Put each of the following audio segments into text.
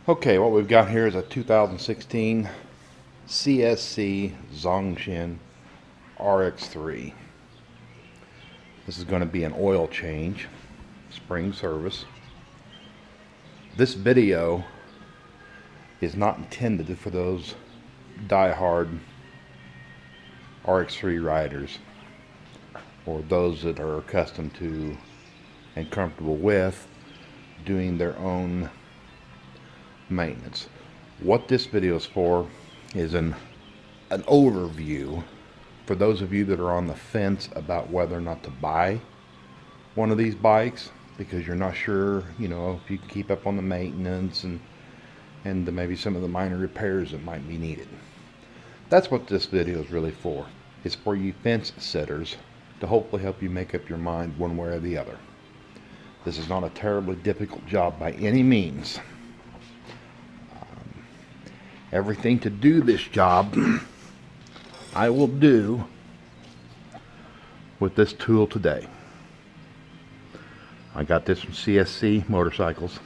Okay, what we've got here is a 2016 CSC Zongshen RX3. This is going to be an oil change, spring service. This video is not intended for those die-hard RX3 riders or those that are accustomed to and comfortable with doing their own maintenance. What this video is for is an overview for those of you that are on the fence about whether or not to buy one of these bikes because you're not sure, you know, if you can keep up on the maintenance and maybe some of the minor repairs that might be needed. That's what this video is really for. It's for you fence sitters to hopefully help you make up your mind one way or the other. This is not a terribly difficult job by any means. Everything to do this job I will do with this tool today. I got this from CSC motorcycles.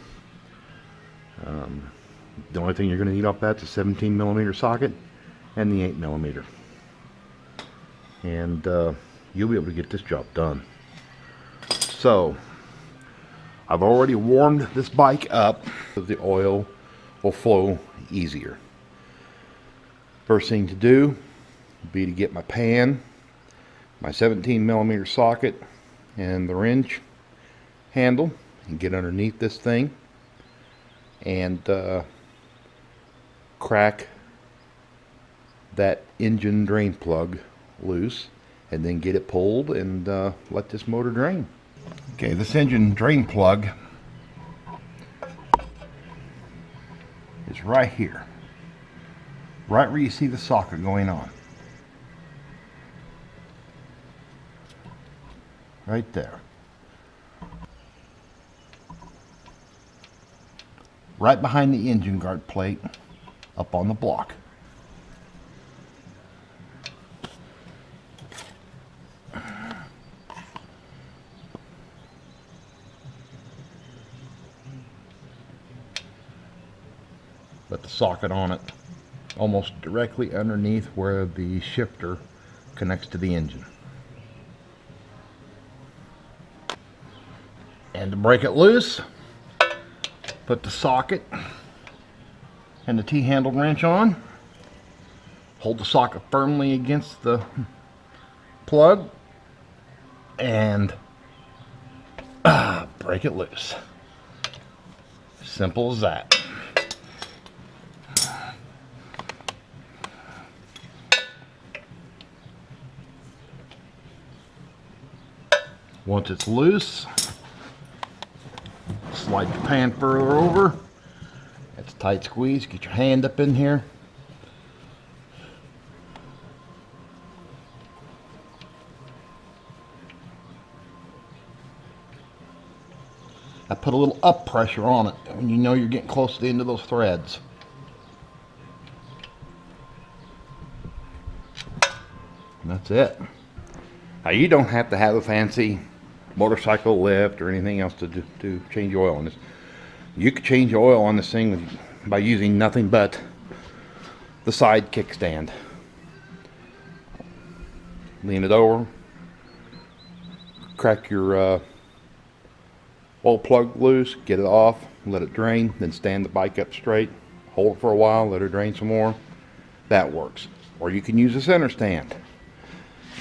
The only thing you're going to need off that's a 17mm socket and the 8mm, and you'll be able to get this job done. So I've already warmed this bike up so the oil will flow easier. First thing to do would be to get my pan, my 17mm socket, and the wrench handle, and get underneath this thing and crack that engine drain plug loose, and then get it pulled and let this motor drain. Okay, this engine drain plug is right here, right where you see the socket going on. Right there. Right behind the engine guard plate up on the block. Put the socket on it almost directly underneath where the shifter connects to the engine. And to break it loose, put the socket and the T-handled wrench on. Hold the socket firmly against the plug and break it loose. Simple as that. Once it's loose, slide your pan further over. That's a tight squeeze. Get your hand up in here. I put a little up pressure on it when you know you're getting close to the end of those threads. And that's it. Now you don't have to have a fancy motorcycle lift or anything else to change oil on this. You could change oil on this thing by using nothing but the side kickstand. Lean it over, crack your oil plug loose, get it off, let it drain, then stand the bike up straight, hold it for a while, let it drain some more. That works. Or you can use a center stand.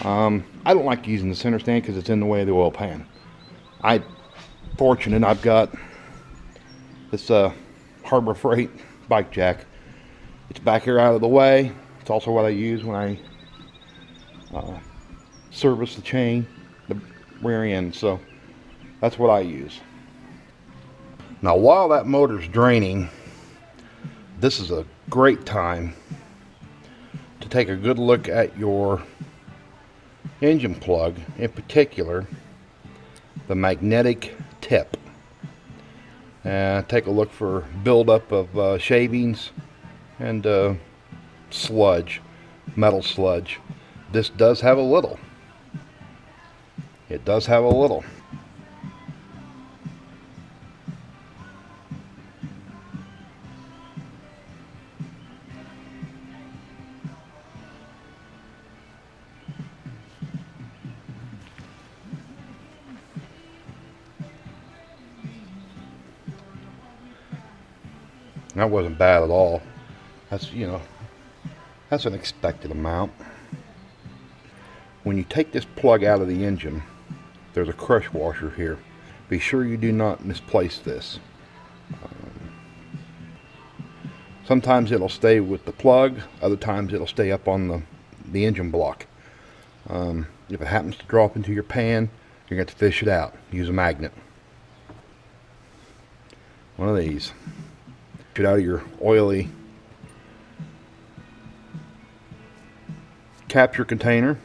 I don't like using the center stand because it's in the way of the oil pan. I'm fortunate I've got this Harbor Freight bike jack. It's back here out of the way. It's also what I use when I service the chain, the rear end. So that's what I use. Now while that motor's draining, this is a great time to take a good look at your engine plug, in particular the magnetic tip. Take a look for buildup of shavings and sludge, metal sludge. This does have a little. It does have a little. That wasn't bad at all. That's, you know, that's an expected amount. When you take this plug out of the engine, there's a crush washer here. Be sure you do not misplace this. Sometimes it'll stay with the plug, other times it'll stay up on the engine block. If it happens to drop into your pan, you're going to have to fish it out. Use a magnet. One of these. Get out of your oily capture container,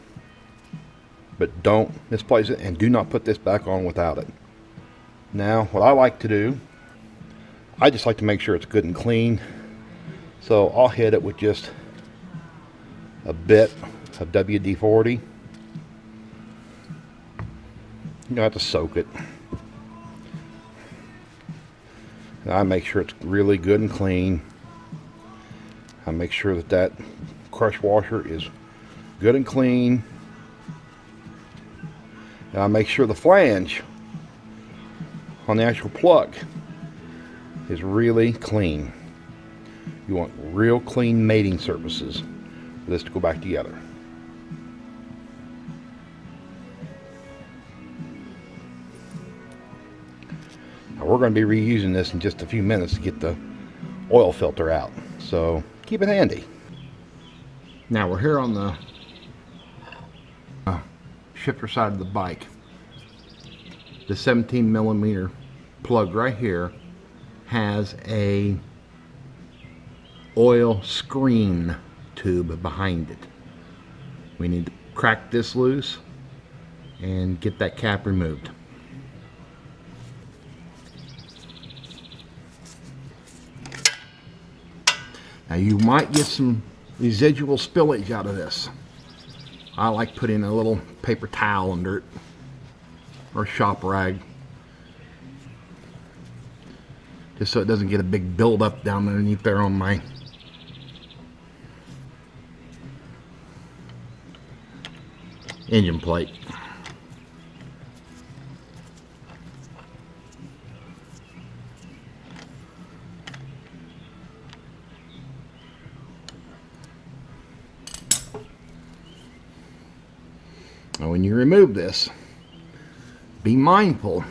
but don't misplace it, and do not put this back on without it. Now, what I like to do, I just like to make sure it's good and clean. So I'll hit it with just a bit of WD-40. You don't have to soak it. And I make sure it's really good and clean. I make sure that that crush washer is good and clean. And I make sure the flange on the actual plug is really clean. You want real clean mating surfaces for this to go back together. Now we're going to be reusing this in just a few minutes to get the oil filter out, so keep it handy. Now we're here on the shifter side of the bike. The 17mm plug right here has a oil screen tube behind it. We need to crack this loose and get that cap removed. Now you might get some residual spillage out of this. I like putting a little paper towel under it, or a shop rag, just so it doesn't get a big buildup down underneath there on my engine plate. Now when you remove this, be mindful,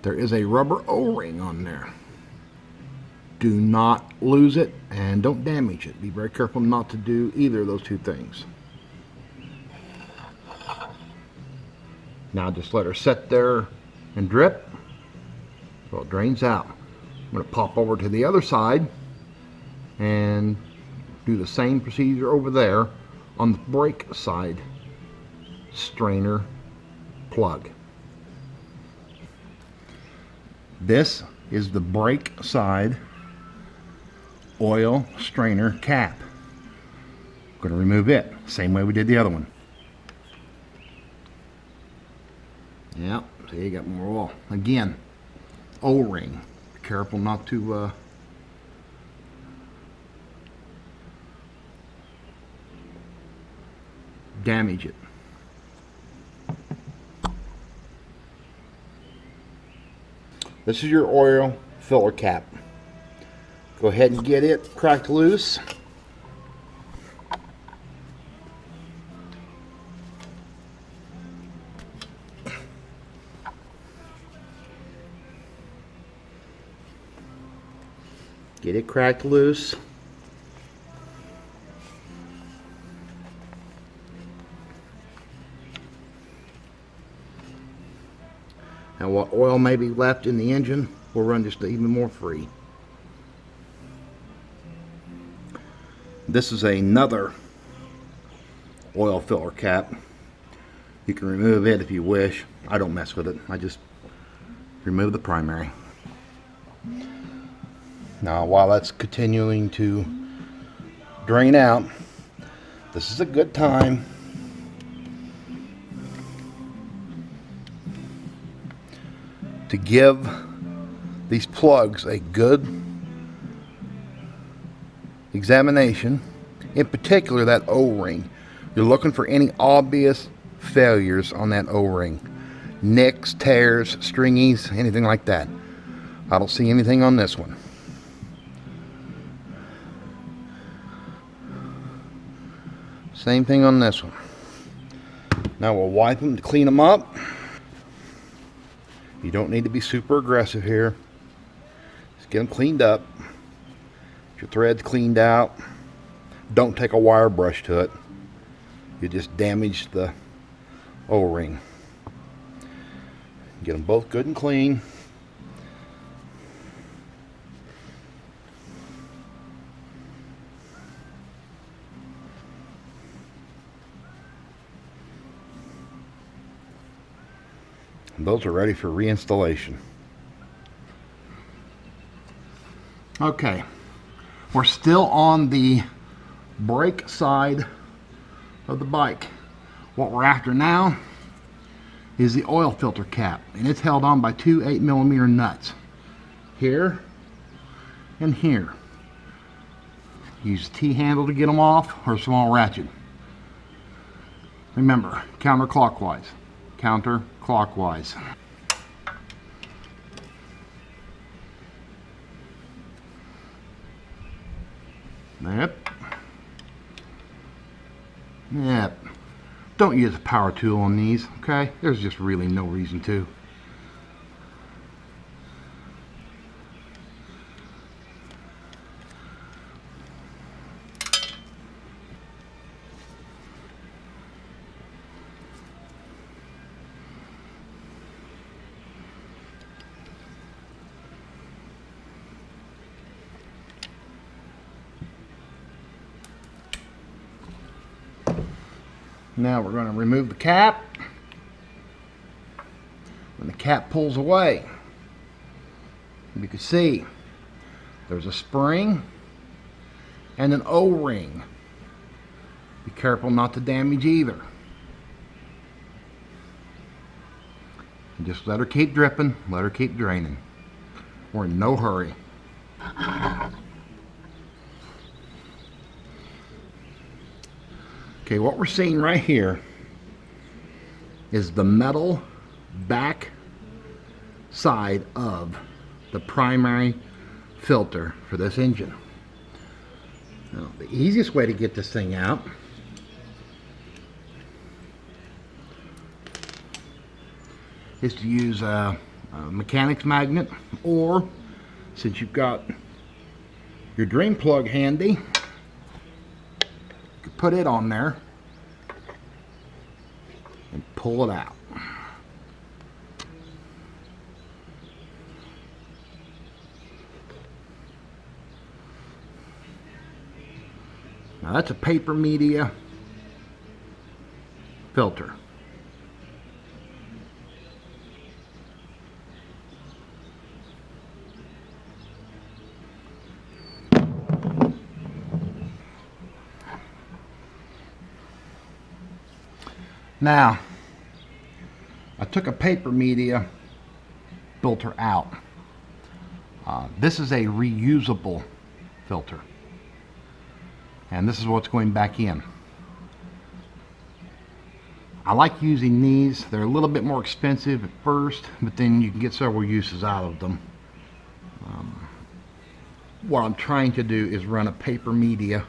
there is a rubber O-ring on there. Do not lose it and don't damage it. Be very careful not to do either of those two things. Now just let her sit there and drip so it drains out. I'm going to pop over to the other side and do the same procedure over there on the brake side strainer plug. This is the brake side oil strainer cap. I'm going to remove it same way we did the other one. Yep, see, you got more oil. Again, O-ring. Be careful not to damage it. This is your oil filler cap. Go ahead and get it cracked loose. Get it cracked loose. Now what oil may be left in the engine will run just even more free. This is another oil filler cap. You can remove it if you wish. I don't mess with it. I just remove the primary. Now while that's continuing to drain out, this is a good time to give these plugs a good examination. In particular, that O-ring. You're looking for any obvious failures on that O-ring. Nicks, tears, stringies, anything like that. I don't see anything on this one. Same thing on this one. Now we'll wipe them to clean them up. You don't need to be super aggressive here. Just get them cleaned up. Get your threads cleaned out. Don't take a wire brush to it. You just damage the O-ring. Get them both good and clean. And those are ready for reinstallation. Okay, we're still on the brake side of the bike. What we're after now is the oil filter cap, and it's held on by two 8mm nuts here and here. Use the T-handle to get them off, or a small ratchet. Remember, counterclockwise. Counterclockwise. Yep. Yep. Don't use a power tool on these, okay? There's just really no reason to. Now we're going to remove the cap. When the cap pulls away, you can see there's a spring and an O-ring. Be careful not to damage either. And just let her keep dripping, let her keep draining. We're in no hurry. Okay, what we're seeing right here is the metal back side of the primary filter for this engine. Now, the easiest way to get this thing out is to use a mechanic's magnet, or since you've got your drain plug handy, put it on there and pull it out. Now that's a paper media filter. Now, I took a paper media filter out. This is a reusable filter, and this is what's going back in. I like using these. They're a little bit more expensive at first, but then you can get several uses out of them. What I'm trying to do is run a paper media,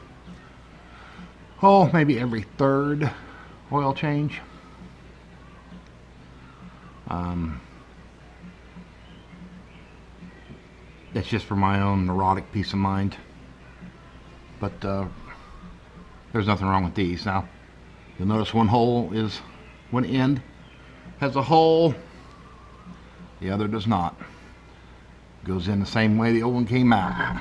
maybe every third oil change. That's just for my own neurotic peace of mind, but there's nothing wrong with these. Now you'll notice one end has a hole, the other does not. Goes in the same way the old one came out,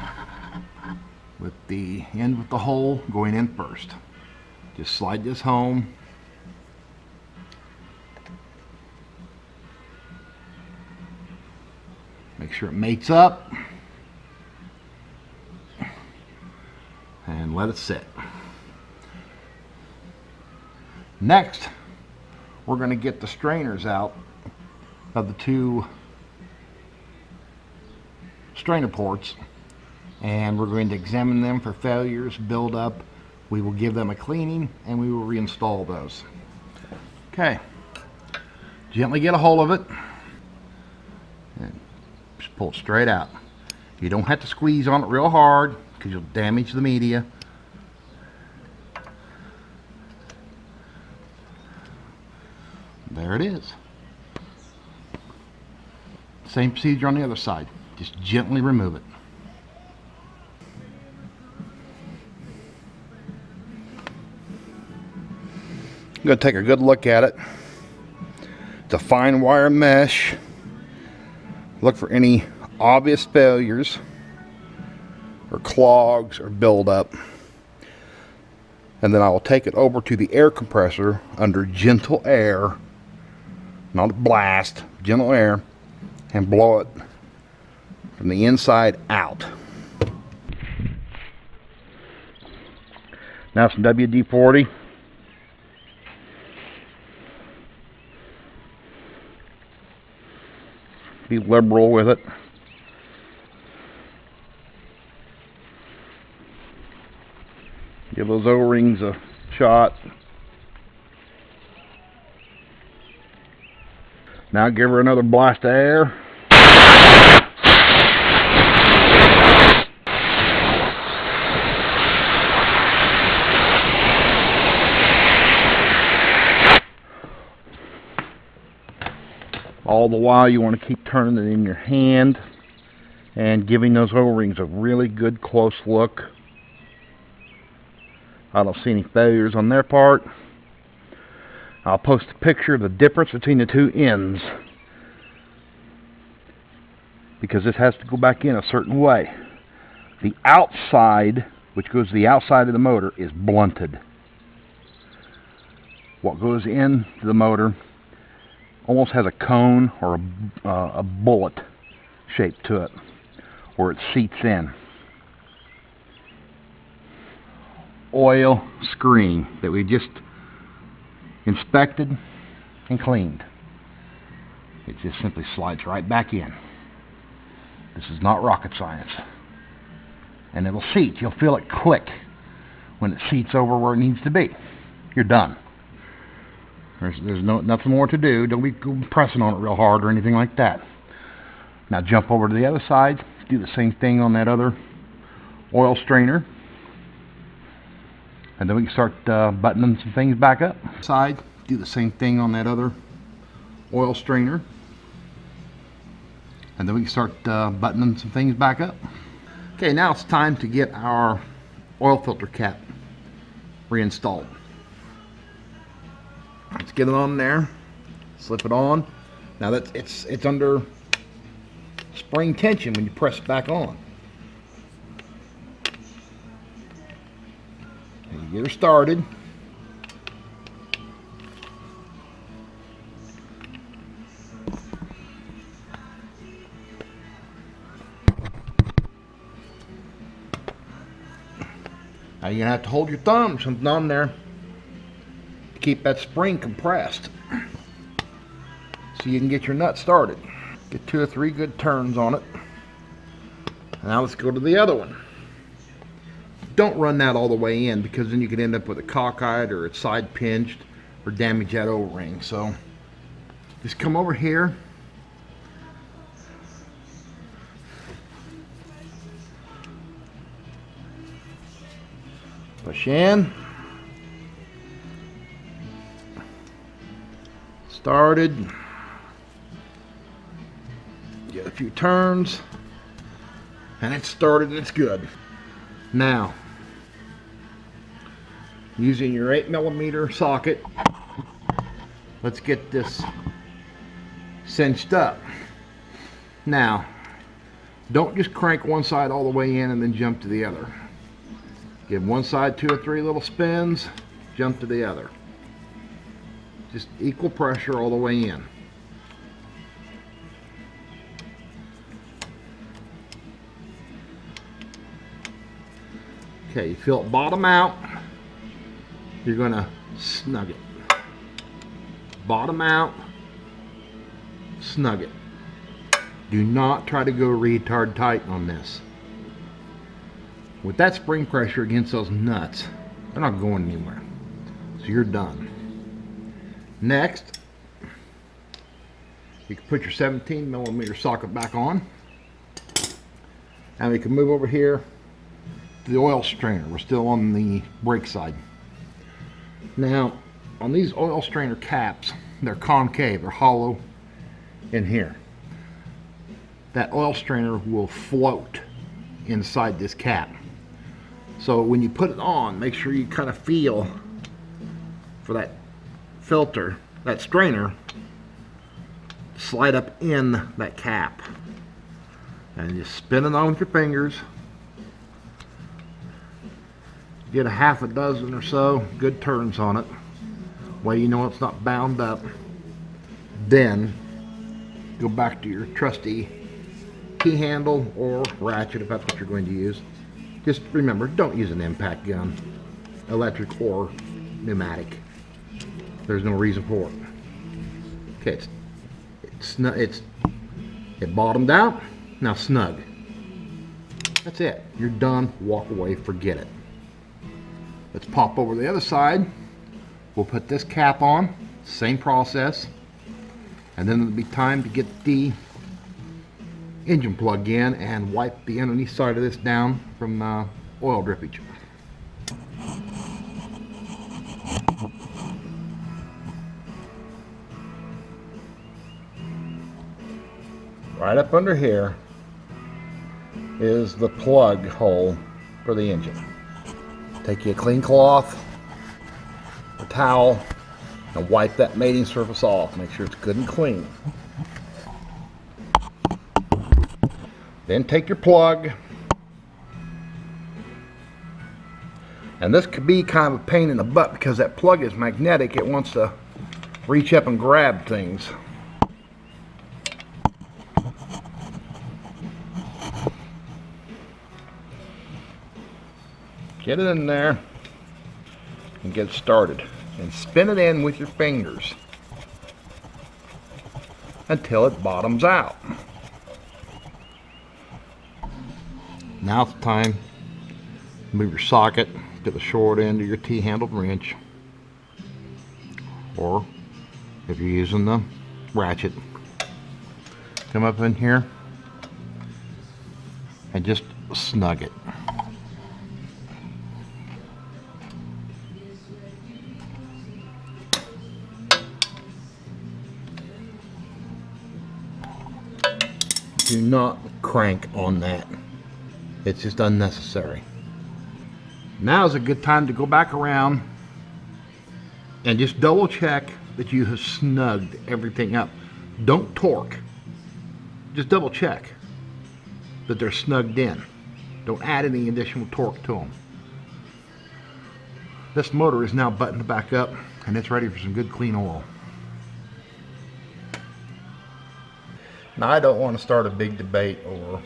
with the end with the hole going in first. Just slide this home. Make sure it mates up. And let it sit. Next, we're going to get the strainers out of the two strainer ports, and we're going to examine them for failures, build up. We will give them a cleaning, and we will reinstall those. Okay, gently get a hold of it and just pull it straight out. You don't have to squeeze on it real hard because you'll damage the media. There it is. Same procedure on the other side. Just gently remove it. I'm going to take a good look at it. It's a fine wire mesh. Look for any obvious failures or clogs or buildup. And then I will take it over to the air compressor under gentle air, not a blast, gentle air, and blow it from the inside out. Now some WD-40. Be liberal with it. Give those O-rings a shot. Now give her another blast of air. All the while you want to keep turning it in your hand and giving those O-rings a really good close look. I don't see any failures on their part. I'll post a picture of the difference between the two ends, because this has to go back in a certain way. The outside, which goes to the outside of the motor, is blunted. What goes into the motor almost has a cone or a bullet shape to it, where it seats in. Oil screen that we just inspected and cleaned. It just simply slides right back in. This is not rocket science. And it'll seat. You'll feel it click when it seats over where it needs to be. You're done. There's nothing more to do. Don't be pressing on it real hard or anything like that. Now jump over to the other side. Do the same thing on that other oil strainer. And then we can start buttoning some things back up. Side, do the same thing on that other oil strainer. And then we can start buttoning some things back up. Okay, now it's time to get our oil filter cap reinstalled. Let's get it on there. Slip it on. Now that it's under spring tension when you press it back on. And you get her started. Now you're gonna have to hold your thumb or something on there to keep that spring compressed, so you can get your nut started. Get 2 or 3 good turns on it. Now let's go to the other one. Don't run that all the way in, because then you could end up with a cockeyed or it's side pinched or damage that O-ring. So just come over here. Push in. Started. Get a few turns. And it's started and it's good. Now, using your 8mm socket, let's get this cinched up. Now, don't just crank one side all the way in and then jump to the other. Give one side 2 or 3 little spins, jump to the other. Just equal pressure all the way in. Okay, you feel it bottom out, you're going to snug it. Bottom out, snug it. Do not try to go retard tight on this. With that spring pressure against those nuts, they're not going anywhere. So you're done. Next, you can put your 17mm socket back on. And we can move over here to the oil strainer. We're still on the brake side. Now, on these oil strainer caps, they're concave, they're hollow in here. That oil strainer will float inside this cap. So when you put it on, make sure you kind of feel for that filter, that strainer, slide up in that cap. And you spin it on with your fingers. Get a half a dozen or so good turns on it. Way you know it's not bound up. Then go back to your trusty key handle or ratchet if that's what you're going to use. Just remember, don't use an impact gun, electric or pneumatic. There's no reason for it. Okay, it bottomed out. Now snug. That's it. You're done. Walk away. Forget it. Let's pop over the other side. We'll put this cap on. Same process. And then it'll be time to get the engine plug in and wipe the underneath side of this down from oil drippage. Right up under here is the plug hole for the engine. Take you a clean cloth, a towel, and wipe that mating surface off. Make sure it's good and clean. Then take your plug, and this could be kind of a pain in the butt because that plug is magnetic. It wants to reach up and grab things. Get it in there and get it started, and spin it in with your fingers until it bottoms out. Now it's time to move your socket to the short end of your T-handled wrench, or if you're using the ratchet, come up in here and just snug it. Do not crank on that. It's just unnecessary. Now is a good time to go back around and just double check that you have snugged everything up. Don't torque. Just double check that they're snugged in. Don't add any additional torque to them. This motor is now buttoned back up and it's ready for some good clean oil. Now, I don't want to start a big debate over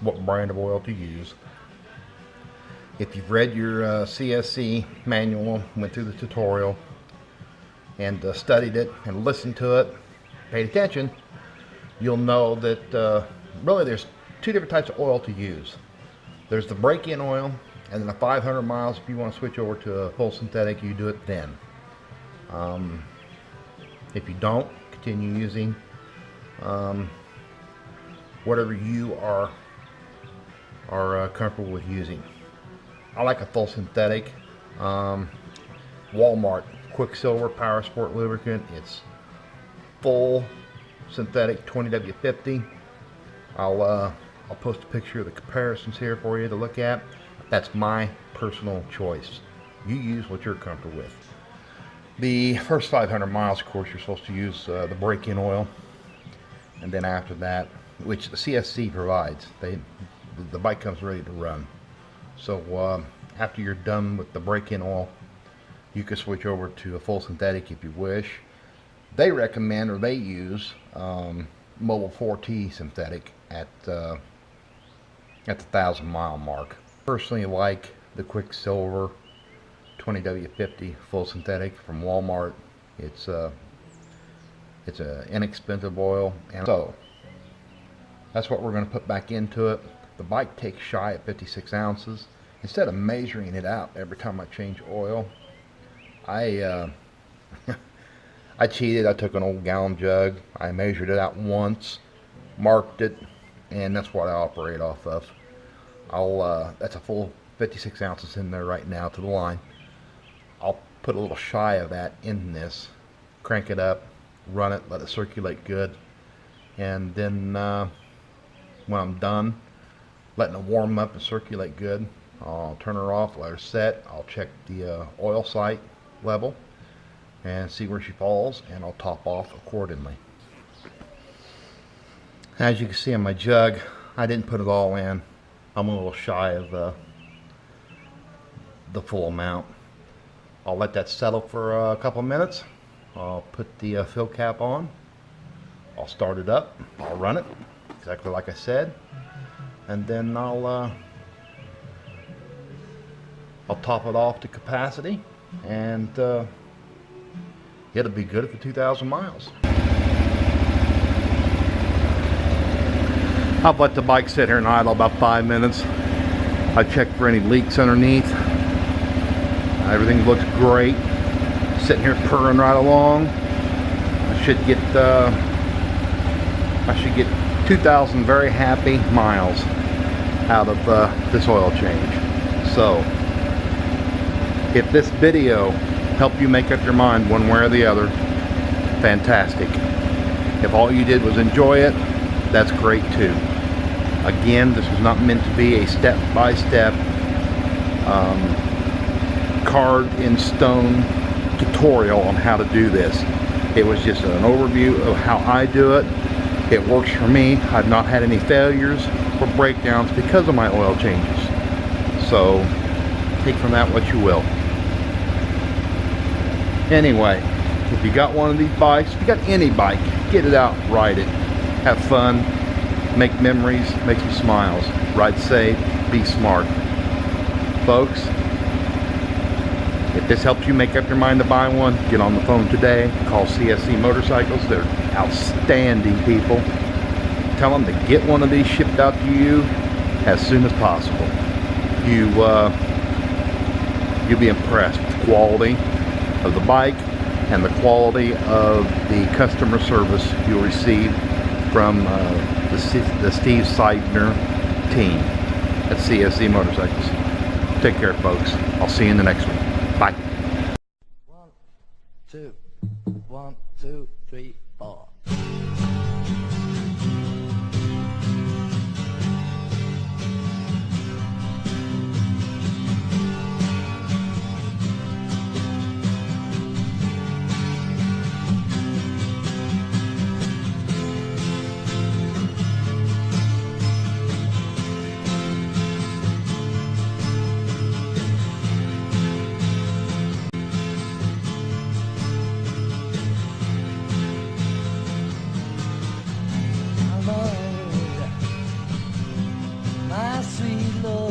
what brand of oil to use. If you've read your CSC manual, went through the tutorial, and studied it and listened to it, paid attention, you'll know that really there's two different types of oil to use. There's the break-in oil, and then the 500 miles, if you want to switch over to a full synthetic, you do it then. If you don't, continue using whatever you are comfortable with using. I like a full synthetic. Walmart Quicksilver Power Sport lubricant. It's full synthetic 20W50. I'll post a picture of the comparisons here for you to look at. That's my personal choice. You use what you're comfortable with. The first 500 miles, of course, you're supposed to use the break-in oil, and then after that, which the CSC provides, the bike comes ready to run. So after you're done with the break-in oil, you can switch over to a full synthetic if you wish. They recommend, or they use, Mobile 4T synthetic at the 1,000 mile mark. Personally, like the Quicksilver 20W50 full synthetic from Walmart. It's an inexpensive oil, and so that's what we're going to put back into it. The bike takes shy at 56 ounces. Instead of measuring it out every time I change oil, I cheated. I took an old gallon jug, I measured it out once, marked it, and that's what I operate off of. That's a full 56 ounces in there right now to the line. I'll put a little shy of that in this, crank it up, run it, let it circulate good, and then when I'm done letting it warm up and circulate good, I'll turn her off, let her set. I'll check the oil sight level and see where she falls, and I'll top off accordingly. As you can see on my jug, I didn't put it all in. I'm a little shy of the full amount. I'll let that settle for a couple of minutes. I'll put the fill cap on. I'll start it up. I'll run it exactly like I said, and then I'll top it off to capacity, and it'll be good for 2,000 miles. I've let the bike sit here and idle about 5 minutes. I checked for any leaks underneath. Everything looks great. Sitting here purring right along. I should get 2,000 very happy miles out of this oil change. So, if this video helped you make up your mind one way or the other, fantastic. If all you did was enjoy it, that's great too. Again, this was not meant to be a step-by-step carved in stone tutorial on how to do this. It was just an overview of how I do it. It works for me. I've not had any failures or breakdowns because of my oil changes. So take from that what you will. Anyway, if you got one of these bikes, if you got any bike, get it out, ride it. Have fun, make memories, make some smiles. Ride safe, be smart. Folks, if this helps you make up your mind to buy one, get on the phone today. Call CSC Motorcycles. They're outstanding people. Tell them to get one of these shipped out to you as soon as possible. You'll be impressed with the quality of the bike and the quality of the customer service you'll receive from the Steve Seidner team at CSC Motorcycles. Take care, folks. I'll see you in the next one. Bye. 1, 2, 1, 2, 3, 4. My sweet Lord.